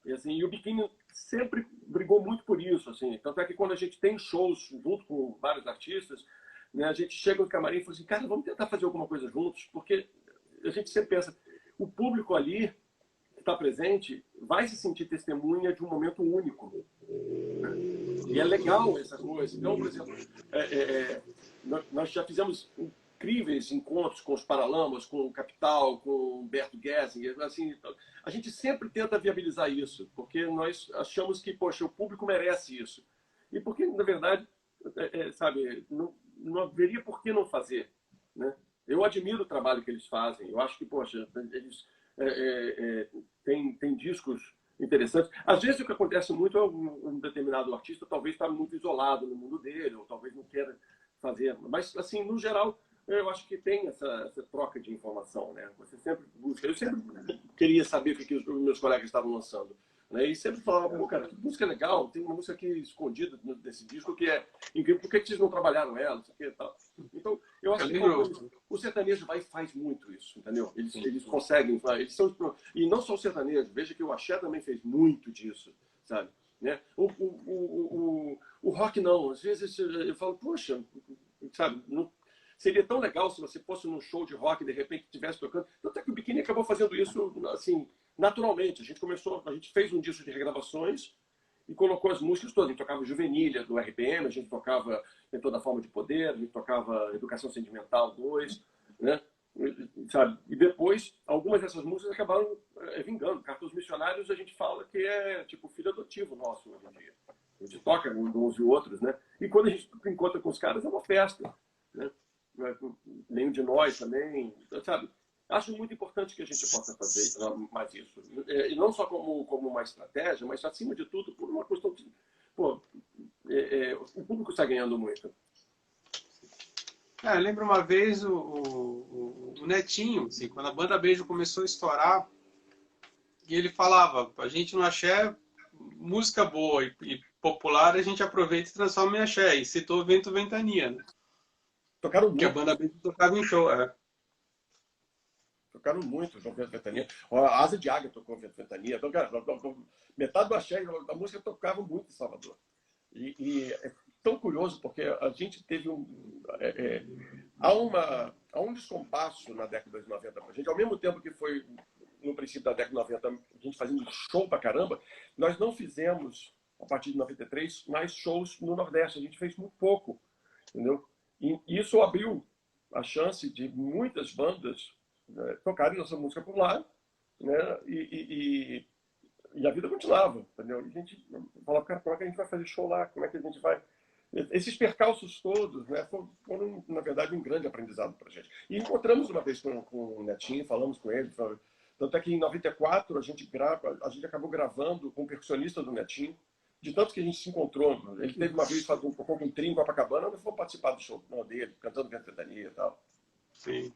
E, assim, e o Biquíni sempre brigou muito por isso, assim. Tanto é que quando a gente tem shows junto com vários artistas, né, a gente chega no camarim e fala assim, cara, vamos tentar fazer alguma coisa juntos, porque a gente sempre pensa, o público ali que está presente vai se sentir testemunha de um momento único. E é legal essa coisa. Então, por exemplo, nós já fizemos incríveis encontros com os Paralamas, com o Capital, com o Humberto Gessinger, assim, a gente sempre tenta viabilizar isso, porque nós achamos que, poxa, o público merece isso. E porque, na verdade, sabe, não haveria por que não fazer, né? Eu admiro o trabalho que eles fazem, eu acho que, poxa, eles têm discos interessantes. Às vezes o que acontece muito é um determinado artista talvez está muito isolado no mundo dele, ou talvez não queira fazer, mas, assim, no geral, eu acho que tem essa troca de informação, né? Você sempre busca. Eu sempre queria saber o que os meus colegas estavam lançando, né? E sempre falava, pô, cara, que música legal, tem uma música aqui escondida desse disco que é incrível, por que vocês não trabalharam ela? Isso aqui e tal. Então, eu acho que o sertanejo faz muito isso, entendeu? Eles conseguem, eles são, e não só o sertanejo, veja que o axé também fez muito disso, sabe? Né? O rock não, às vezes eu falo, poxa, sabe, não, seria tão legal se você fosse num show de rock e de repente estivesse tocando. Tanto é que o Biquíni acabou fazendo isso assim, naturalmente. A gente fez um disco de regravações e colocou as músicas todas. A gente tocava Juvenília, do RPM, a gente tocava Em Toda Forma de Poder, a gente tocava Educação Sentimental 2, né? Sabe? E depois, algumas dessas músicas acabaram vingando. Cartões Missionários, a gente fala que é tipo filho adotivo nosso hoje em dia. A gente toca uns e outros, né? E quando a gente encontra com os caras, é uma festa, né? Nenhum de nós também, sabe? Acho muito importante que a gente possa fazer mais isso. E não só como uma estratégia, mas, acima de tudo, por uma questão de... Pô, o público está ganhando muito. Eu lembro uma vez o Netinho, assim, quando a banda Beijo começou a estourar, e ele falava, a gente no axé, música boa e popular, a gente aproveita e transforma em axé. E citou Vento Ventania, né? Tocaram muito. Que a banda Beijo tocava em show, Tocaram muito, João Vento Ventania. A Asa de Águia tocou Vento Ventania. Então, cara, metade do axé, a música tocava muito em Salvador. E é tão curioso, porque a gente teve há um descompasso na década de 90 pra gente. Ao mesmo tempo que foi no princípio da década de 90, a gente fazendo show pra caramba, nós não fizemos, a partir de 93, mais shows no Nordeste. A gente fez muito pouco, entendeu? E isso abriu a chance de muitas bandas, né, tocarem nossa música por lá, né? E a vida continuava, entendeu? E a gente falava, cara, como é que a gente vai fazer show lá? Como é que a gente vai... Esses percalços todos, né, foram, na verdade, um grande aprendizado para a gente. E encontramos uma vez com o Netinho, falamos com ele, tanto é que em 94 a gente acabou gravando com o percussionista do Netinho, de tanto que a gente se encontrou. Ele teve uma vez fazendo um pouco um trio em Copacabana, nós fomos participar do show dele, cantando Ventania e tal. Sim.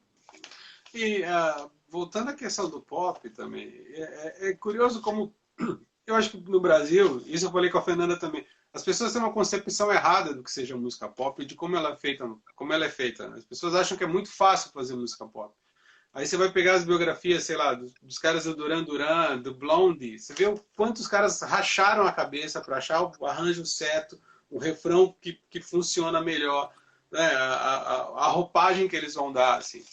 E voltando à questão do pop também, é curioso como, eu acho que no Brasil, isso eu falei com a Fernanda também, as pessoas têm uma concepção errada do que seja música pop e de como ela é feita. As pessoas acham que é muito fácil fazer música pop. Aí você vai pegar as biografias, sei lá, dos caras do Duran Duran, do Blondie, você vê o quanto os caras racharam a cabeça para achar o arranjo certo, o refrão que funciona melhor, né? A roupagem que eles vão dar, assim.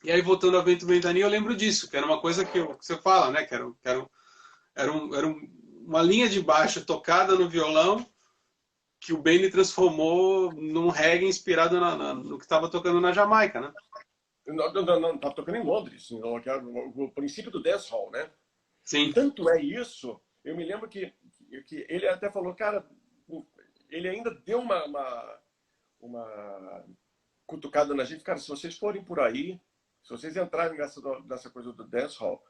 E aí, voltando ao Vento Ventania, eu lembro disso, que era uma coisa que você fala, né? Que era uma linha de baixo tocada no violão que o Benny transformou num reggae inspirado no que estava tocando na Jamaica, né? Não, estava tocando em Londres, que era o princípio do dancehall, né? Sim. Tanto é isso Eu me lembro que ele até falou, cara, ele ainda deu uma cutucada na gente, cara, se vocês forem por aí, se vocês entrarem nessa coisa do dancehall,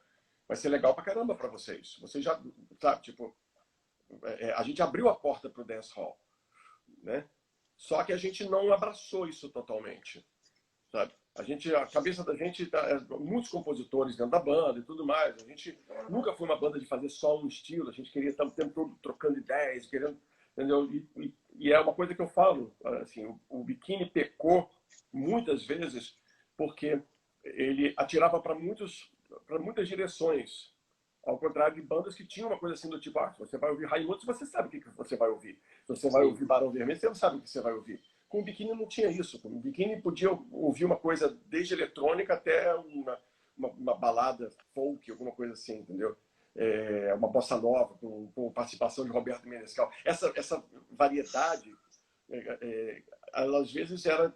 vai ser legal pra caramba pra vocês. Vocês já, sabe, tipo, a gente abriu a porta pro dancehall, né? Só que a gente não abraçou isso totalmente, sabe? A cabeça da gente, muitos compositores dentro da banda e tudo mais. A gente nunca foi uma banda de fazer só um estilo. A gente queria estar o tempo todo trocando ideias, querendo, entendeu? E é uma coisa que eu falo, assim, o Bikini pecou muitas vezes porque ele atirava para muitas direções. Ao contrário de bandas que tinham uma coisa assim do tipo, se você vai ouvir Raimundos, você sabe o que você vai ouvir. Se você vai Sim. ouvir Barão Vermelho, você não sabe o que você vai ouvir. Com o Bikini não tinha isso. Com o Bikini podia ouvir uma coisa desde eletrônica até uma balada folk, alguma coisa assim, entendeu? Uma bossa nova, com participação de Roberto Menescal. Essa variedade, ela, às vezes, era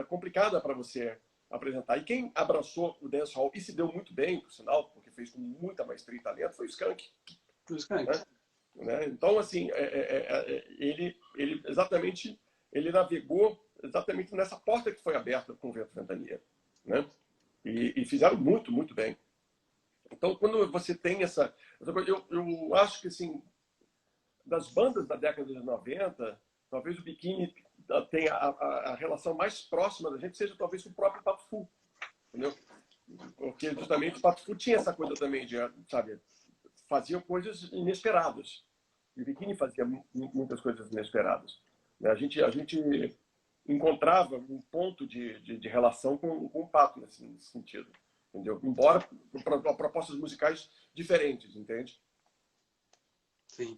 complicada para você apresentar. E quem abraçou o dancehall e se deu muito bem, por sinal, porque fez com muita maestria e talento, foi o Skank. O Skank. Né? Então, assim, ele exatamente, ele navegou exatamente nessa porta que foi aberta com o Vento Ventania, né? E fizeram muito, muito bem. Então, quando você tem essa coisa, eu acho que, assim, das bandas da década de 90, talvez o Bikini tenha a relação mais próxima da gente seja talvez o próprio Pato Fu, entendeu? Porque justamente o Pato Fu tinha essa coisa também de, sabe, fazia coisas inesperadas. E o Bikini fazia muitas coisas inesperadas. A gente encontrava um ponto de relação com o Pato nesse sentido, entendeu? Embora propostas musicais diferentes, entende? Sim.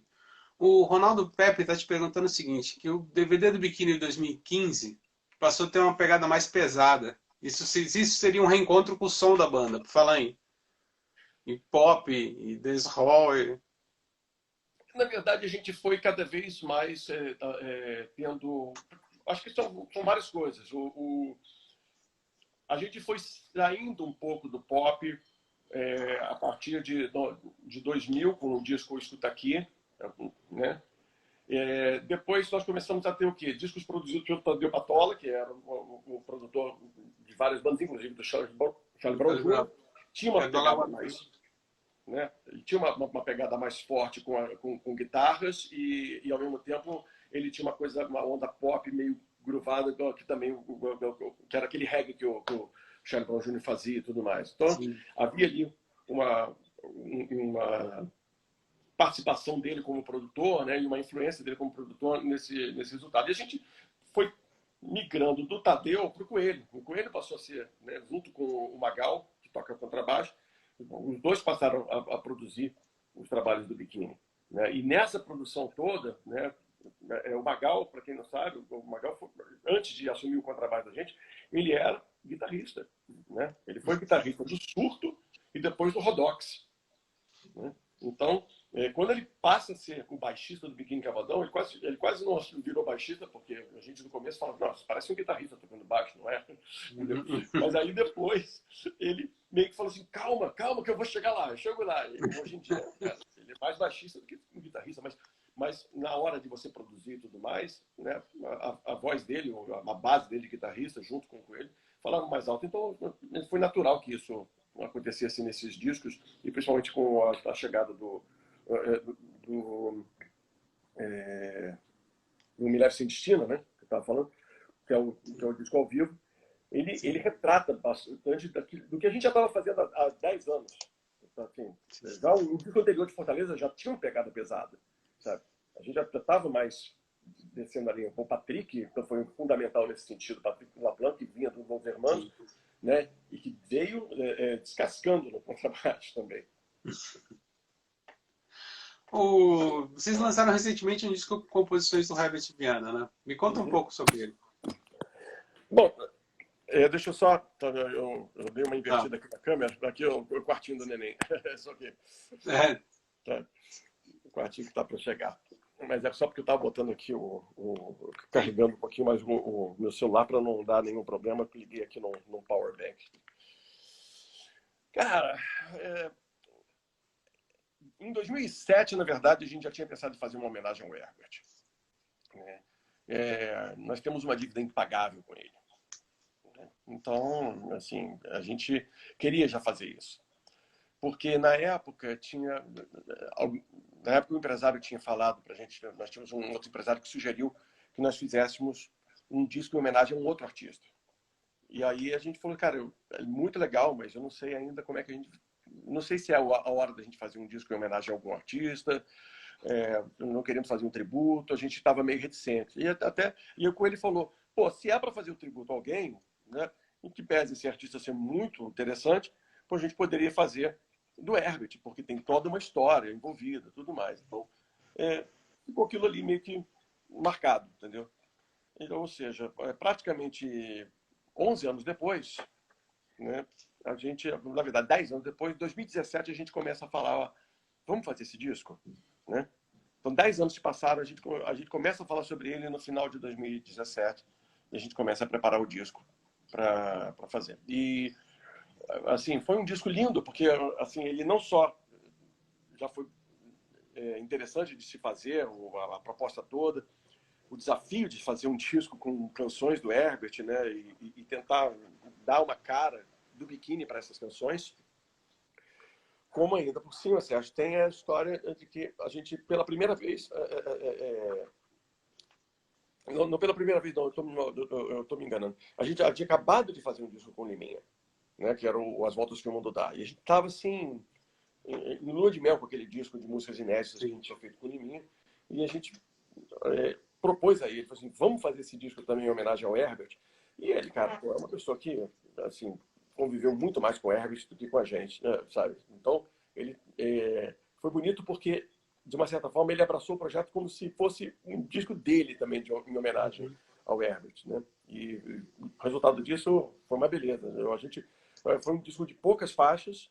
O Ronaldo Pepe está te perguntando o seguinte, que o DVD do Biquíni de 2015 passou a ter uma pegada mais pesada. Isso seria um reencontro com o som da banda, por falar em pop e dancehall. Na verdade, a gente foi cada vez mais tendo... Acho que são várias coisas. A gente foi saindo um pouco do pop a partir de 2000, com o disco Escuta Aqui, né? Depois nós começamos a ter o quê? Discos produzidos pelo Tadeu Patola, que era o produtor de várias bandas, inclusive do Charlie Brown Jr. Tinha uma pegada mais... Né? Ele tinha uma pegada mais forte com guitarras e, ao mesmo tempo, ele tinha uma onda pop meio groovada, que também que era aquele reggae que o Charlie Brown Jr. fazia e tudo mais. Então, sim, havia ali uma participação dele como produtor, né, e uma influência dele como produtor nesse resultado. E a gente foi migrando do Tadeu para o Coelho. O Coelho passou a ser, né, junto com o Magal, que toca contrabaixo, os dois passaram a produzir os trabalhos do Bikini, né? E nessa produção toda, né, o Magal, para quem não sabe, o Magal, antes de assumir o contrabaixo da gente, ele era guitarrista, né? Ele foi guitarrista do Surto e depois do Rodox, né? Então, quando ele passa a ser o baixista do Biquíni Cavadão, ele quase não virou baixista, porque a gente no começo fala, nossa, parece um guitarrista tocando baixo, não é? Mas aí depois ele meio que falou assim, calma que eu vou chegar lá, eu chego lá. E hoje em dia, cara, ele é mais baixista do que um guitarrista, mas na hora de você produzir e tudo mais, né, a voz dele, a base dele de guitarrista, junto com ele, falava mais alto. Então, foi natural que isso acontecesse nesses discos, e principalmente com a chegada do Me Leve Sem Destino, né, que eu estava falando, que é o disco ao vivo. Ele retrata bastante do que a gente já estava fazendo há 10 anos. Assim, já o disco anterior de Fortaleza já tinha uma pegada pesada, sabe? A gente já estava mais descendo ali. O Patrick então, foi fundamental nesse sentido. O Patrick Laplan, que vinha dos Bons Hermanos, né? E que veio descascando no contrabaixo também. Vocês lançaram recentemente um disco com composições do Herbert Viana, né? Me conta um pouco sobre ele. Bom, deixa eu só... Eu dei uma invertida aqui na câmera. Aqui é o quartinho do neném. Só que... Tá, o quartinho que está para chegar. Mas é só porque eu estava botando aqui carregando um pouquinho mais o meu celular para não dar nenhum problema, que liguei aqui no power bank. Cara, Em 2007, na verdade, a gente já tinha pensado em fazer uma homenagem ao Herbert. Nós temos uma dívida impagável com ele. Então, assim, a gente queria já fazer isso. Porque na época o empresário tinha falado para a gente, nós tínhamos um outro empresário que sugeriu que nós fizéssemos um disco em homenagem a um outro artista. E aí a gente falou, cara, é muito legal, mas eu não sei ainda como é que a gente... Não sei se é a hora da gente fazer um disco em homenagem a algum artista, não queremos fazer um tributo, a gente estava meio reticente. E com ele falou, pô, se é para fazer um tributo a alguém, né, em que pese esse artista ser muito interessante, pô, a gente poderia fazer do Herbert, porque tem toda uma história envolvida, tudo mais. Então, ficou aquilo ali meio que marcado, entendeu? Então, ou seja, praticamente 11 anos depois, né, a gente, na verdade, 10 anos depois, em 2017, a gente começa a falar, ó, vamos fazer esse disco? Né? Então, 10 anos se passaram, a gente começa a falar sobre ele no final de 2017, e a gente começa a preparar o disco para fazer. E, assim, foi um disco lindo, porque assim, ele não só já foi interessante de se fazer, a proposta toda, o desafio de fazer um disco com canções do Herbert, né, e tentar dar uma cara do Bikini para essas canções, como ainda por cima, Sérgio, tem a história de que a gente, pela primeira vez, não pela primeira vez, não, eu estou me enganando, a gente já tinha acabado de fazer um disco com o Liminha, né, que era As Voltas que o Mundo Dá, e a gente estava assim, em lua de mel com aquele disco de músicas inéditas que a gente tinha feito com o Liminha, e a gente propôs a ele, falou assim, vamos fazer esse disco também em homenagem ao Herbert. E ele, cara, é uma pessoa que, assim, conviveu muito mais com o Herbert do que com a gente, né, sabe? Então, ele foi bonito porque, de uma certa forma, ele abraçou o projeto como se fosse um disco dele também, em homenagem ao Herbert, né? E o resultado disso foi uma beleza. Foi um disco de poucas faixas.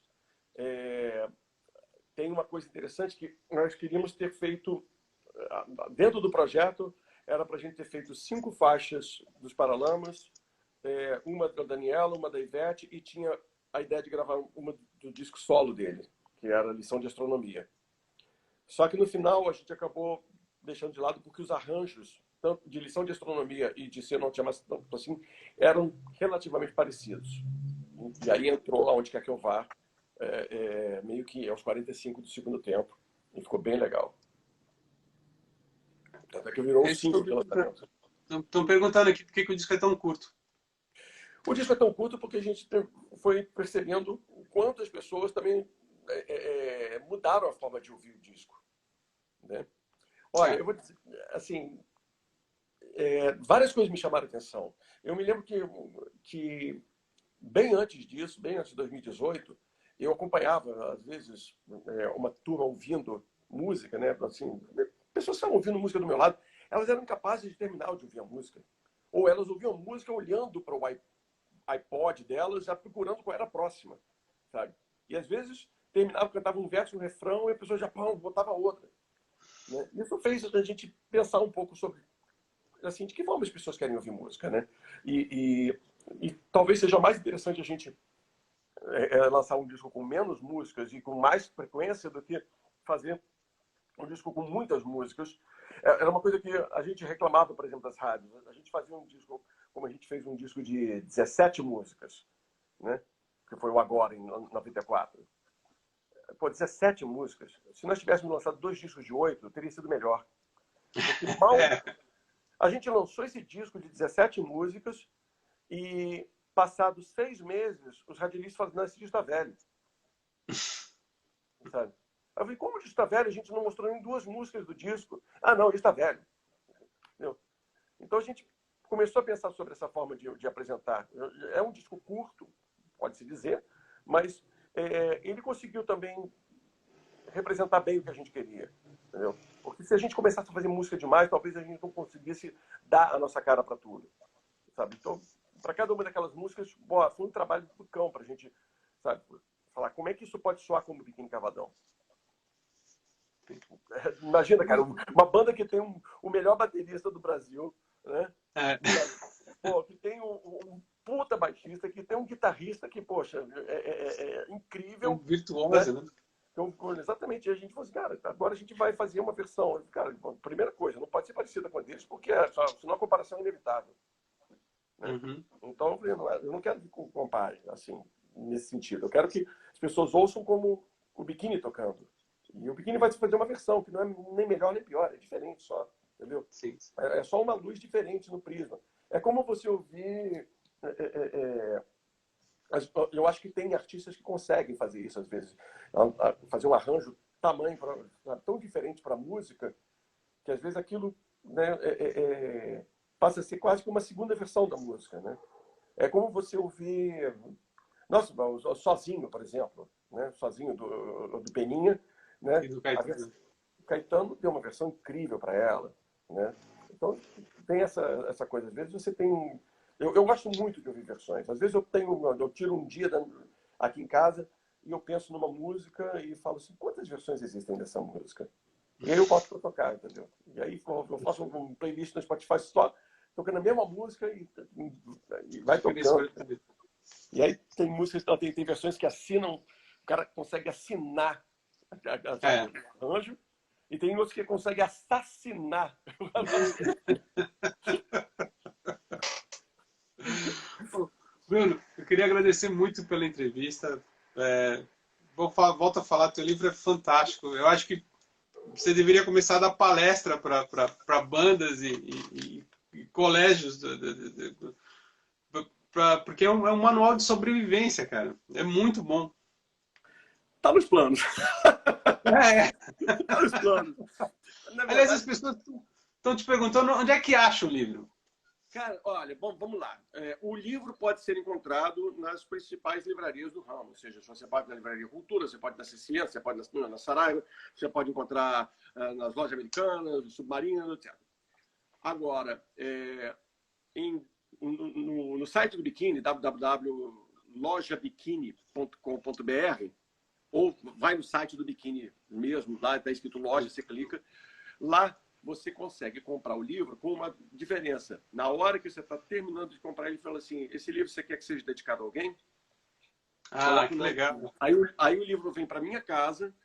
Tem uma coisa interessante que nós queríamos ter feito dentro do projeto, era para a gente ter feito 5 faixas dos Paralamas, uma da Daniela, uma da Ivete, e tinha a ideia de gravar uma do disco solo dele, que era Lição de Astronomia. Só que no final a gente acabou deixando de lado porque os arranjos, tanto de Lição de Astronomia e de Se Eu Não Te Amasse Tanto Assim, eram relativamente parecidos. E aí entrou Aonde Quer Que Eu Vá, meio que aos 45 do segundo tempo, e ficou bem legal. Até que virou um single de lançamento. Estão perguntando aqui por que o disco é tão curto. O disco é tão curto porque a gente foi percebendo o quanto as pessoas também mudaram a forma de ouvir o disco. Né? Olha, eu vou dizer, assim, várias coisas me chamaram a atenção. Eu me lembro que bem antes disso, bem antes de 2018, eu acompanhava, às vezes, uma turma ouvindo música, né? Assim, pessoas estavam ouvindo música do meu lado, elas eram incapazes de terminar de ouvir a música. Ou elas ouviam música olhando para o iPod delas, já procurando qual era a próxima, sabe? E às vezes terminava, cantava um verso, um refrão, e a pessoa já botava outra. Né? Isso fez a gente pensar um pouco sobre, assim, de que forma as pessoas querem ouvir música, né? E talvez seja mais interessante a gente lançar um disco com menos músicas e com mais frequência do que fazer um disco com muitas músicas. Era uma coisa que a gente reclamava, por exemplo, das rádios. A gente fazia um disco, como a gente fez um disco de 17 músicas, né? Que foi o Agora, em 94. Pô, 17 músicas. Se nós tivéssemos lançado 2 discos de 8, teria sido melhor. Porque mal... A gente lançou esse disco de 17 músicas e, passados 6 meses, os radialistas falaram, não, esse disco está velho. Sabe? Eu falei, como o disco está velho? A gente não mostrou nem 2 músicas do disco. Ah, não, ele está velho. Entendeu? Então a gente começou a pensar sobre essa forma de apresentar. É um disco curto, pode-se dizer, mas ele conseguiu também representar bem o que a gente queria. Entendeu? Porque se a gente começasse a fazer música demais, talvez a gente não conseguisse dar a nossa cara para tudo. Sabe? Então, para cada uma daquelas músicas, foi um trabalho do cão para a gente, sabe, falar como é que isso pode soar como Biquíni Cavadão. Imagina, cara, uma banda que tem o melhor baterista do Brasil, né? Pô, que tem um puta baixista, que tem um guitarrista que, poxa, é incrível. Um virtuoso, né? Exatamente, a gente falou assim, cara, agora a gente vai fazer uma versão. Cara, primeira coisa, não pode ser parecida com a deles, porque senão a comparação é inevitável. Né? Uhum. Então, eu falei, eu não quero que compare, assim, nesse sentido. Eu quero que as pessoas ouçam como o Bikini tocando. E o Bikini vai fazer uma versão que não é nem melhor nem pior, é diferente só, entendeu? Sim. É só uma luz diferente no prisma. É como você ouvir... eu acho que tem artistas que conseguem fazer isso, às vezes. Fazer um arranjo tamanho tão diferente para a música, que às vezes aquilo, né, passa a ser quase que uma segunda versão da música. Né? É como você ouvir... Nossa, Sozinho, por exemplo. Né? Sozinho do Peninha. Né? E do Caetano. O Caetano deu uma versão incrível para ela. Né? Então, tem essa coisa. Às vezes você tem... Eu gosto muito de ouvir versões. Às vezes eu tiro um dia aqui em casa e eu penso numa música e falo assim, quantas versões existem dessa música? E aí eu boto para tocar, entendeu? E aí eu faço um playlist no Spotify só tocando a mesma música e vai tocando. E aí tem músicas, tem versões que assinam, o cara consegue assinar o arranjo, e tem outros que consegue assassinar. Bruno, eu queria agradecer muito pela entrevista. Volto a falar, teu livro é fantástico. Eu acho que você deveria começar a dar palestra para bandas e colégios, porque é um manual de sobrevivência, cara. É muito bom. Tá nos planos. Tá nos planos. Aliás, as pessoas estão te perguntando onde é que acha o livro. Cara, olha, vamos lá. O livro pode ser encontrado nas principais livrarias do ramo. Ou seja, você pode ir na Livraria Cultura, você pode ir na CCN, você pode ir na Saraiva, você pode encontrar nas lojas americanas, Submarino, etc. Agora, no site do Bikini, www.lojabikini.com.br, ou vai no site do Bikini mesmo, lá está escrito loja, você clica. Lá você consegue comprar o livro com uma diferença. Na hora que você está terminando de comprar, ele fala assim, esse livro você quer que seja dedicado a alguém? Que legal. Aí o livro vem para minha casa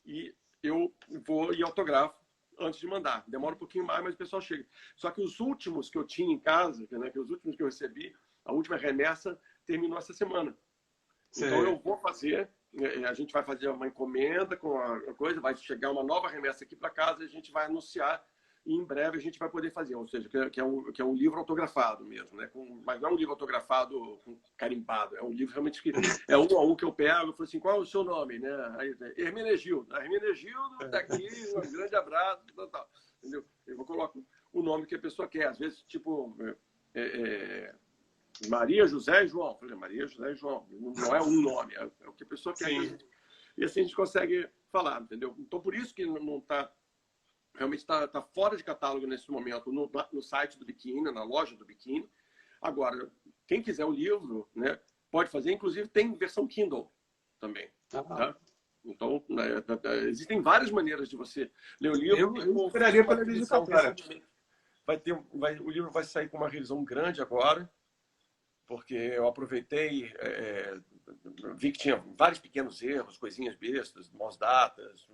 e eu vou e autografo antes de mandar. Demora um pouquinho mais, mas o pessoal chega. Só que os últimos que eu tinha em casa, né, que os últimos que eu recebi, a última remessa terminou essa semana. Sim. Então eu vou fazer... A gente vai fazer uma encomenda com a coisa, vai chegar uma nova remessa aqui para casa e a gente vai anunciar e em breve a gente vai poder fazer. Ou seja, que é um livro autografado mesmo, né? Mas não é um livro autografado carimbado, é um livro realmente que é um a um que eu pego e falo assim, qual é o seu nome? Né? Aí, Hermenegildo. Hermenegildo, daqui, um grande abraço, tal. Entendeu? Eu coloco o nome que a pessoa quer. Às vezes, tipo... Maria, José e João. Por exemplo, Maria, José e João. Não é um nome, é o que a pessoa quer. E assim a gente consegue falar, entendeu? Então, por isso que não está... Realmente está fora de catálogo nesse momento no site do Bikini, na loja do Bikini. Agora, quem quiser o livro, né, pode fazer. Inclusive, tem versão Kindle também. Tá? Então, existem várias maneiras de você ler o livro. Eu esperaria pela edição, cara. O livro vai sair com uma revisão grande agora, porque eu aproveitei, vi que tinha vários pequenos erros, coisinhas bestas, maus datas,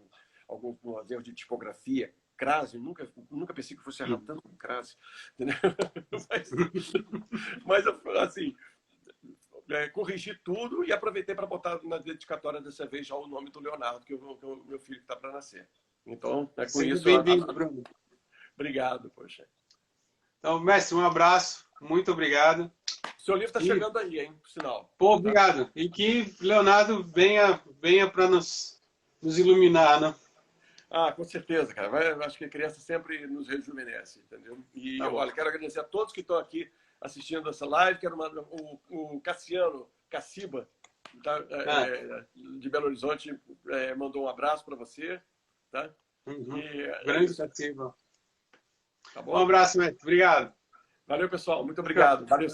alguns erros de tipografia, crase, nunca pensei que fosse errar tanto com crase, entendeu? Mas assim, corrigi tudo e aproveitei para botar na dedicatória dessa vez já o nome do Leonardo, que é o meu filho que está para nascer. Então, com isso... Bem-vindo, Bruno. Obrigado, poxa. Então, mestre, um abraço, muito obrigado. Seu livro está chegando aí, hein? Por sinal. Pô, obrigado. E que Leonardo venha para nos iluminar, né? Com certeza, cara. Eu acho que a criança sempre nos rejuvenesce, entendeu? E olha, quero agradecer a todos que estão aqui assistindo essa live. Quero mandar o Cassiano Caciba, tá? De Belo Horizonte, mandou um abraço para você. Tá? Grande Caciba. Tá bom? Um abraço, mestre. Obrigado. Valeu, pessoal. Muito obrigado. Valeu.